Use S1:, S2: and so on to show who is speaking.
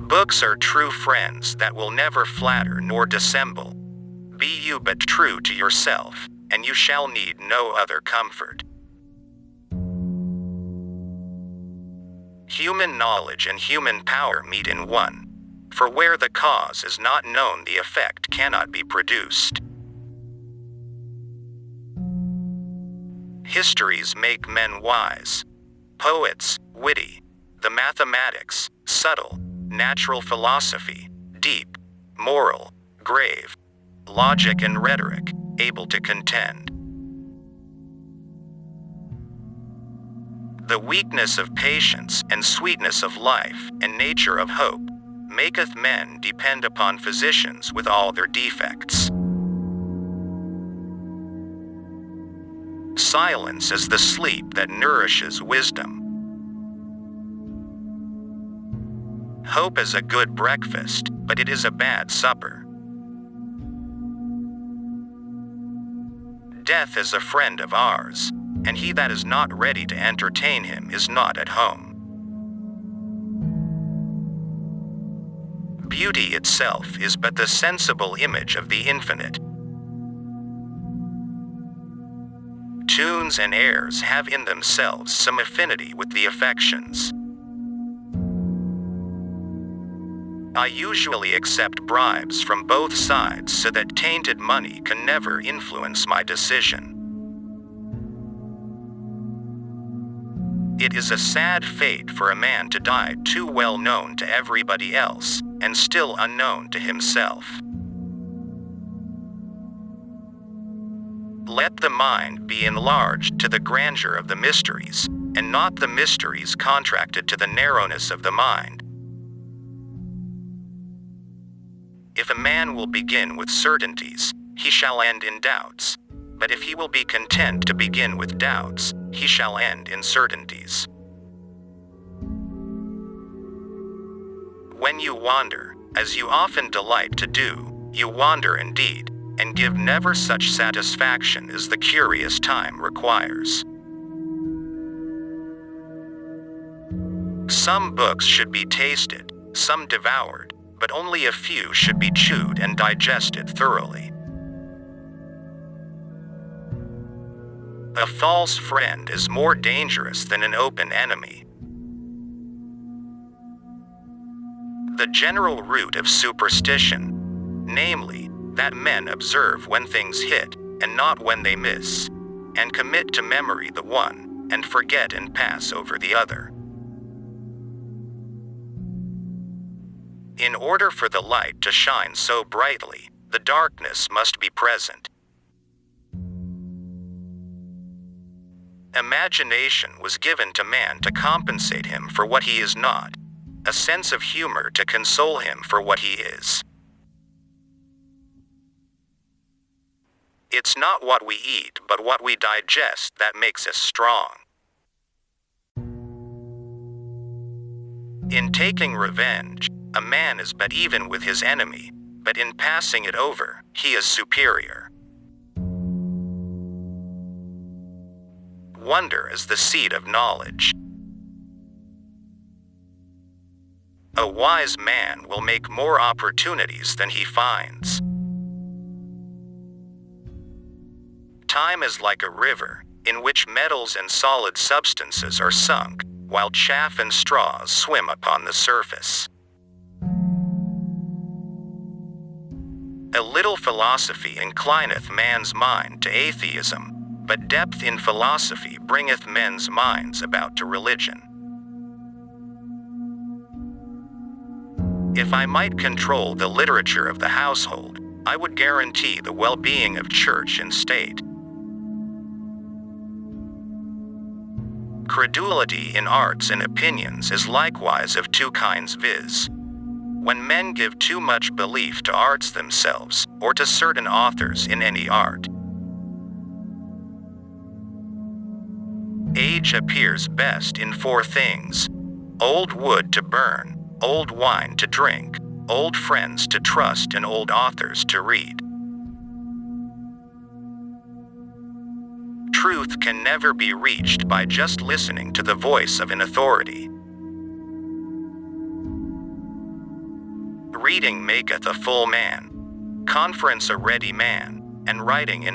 S1: Books are true friends that will never flatter nor dissemble. Be you but true to yourself, and you shall need no other comfort. Human knowledge and human power meet in one, for where the cause is not known, the effect cannot be produced. Histories make men wise, poets witty, the mathematics subtle, natural philosophy deep, moral grave, logic and rhetoric able to contend. The weakness of patience and sweetness of life and nature of hope maketh men depend upon physicians with all their defects. Silence is the sleep that nourishes wisdom. Hope is a good breakfast, but it is a bad supper. Death is a friend of ours, and he that is not ready to entertain him is not at home. Beauty itself is but the sensible image of the infinite. Tunes and airs have in themselves some affinity with the affections. I usually accept bribes from both sides so that tainted money can never influence my decision. It is a sad fate for a man to die too well known to everybody else, and still unknown to himself. Let the mind be enlarged to the grandeur of the mysteries, and not the mysteries contracted to the narrowness of the mind. If a man will begin with certainties, he shall end in doubts. But if he will be content to begin with doubts, he shall end in certainties. When you wander, as you often delight to do, you wander indeed, and give never such satisfaction as the curious time requires. Some books should be tasted, some devoured, but only a few should be chewed and digested thoroughly. A false friend is more dangerous than an open enemy. The general root of superstition, namely, that men observe when things hit, and not when they miss, and commit to memory the one, and forget and pass over the other. In order for the light to shine so brightly, the darkness must be present. Imagination was given to man to compensate him for what he is not, a sense of humor to console him for what he is. It's not what we eat but what we digest that makes us strong. In taking revenge, a man is but even with his enemy, but in passing it over, he is superior. Wonder is the seed of knowledge. A wise man will make more opportunities than he finds. Time is like a river, in which metals and solid substances are sunk, while chaff and straws swim upon the surface. A little philosophy inclineth man's mind to atheism, but depth in philosophy bringeth men's minds about to religion. If I might control the literature of the household, I would guarantee the well-being of church and state. Credulity in arts and opinions is likewise of two kinds, viz. When men give too much belief to arts themselves, or to certain authors in any art. Age appears best in four things: old wood to burn, old wine to drink, old friends to trust, and old authors to read. Truth can never be reached by just listening to the voice of an authority. Reading maketh a full man, conference a ready man, and writing in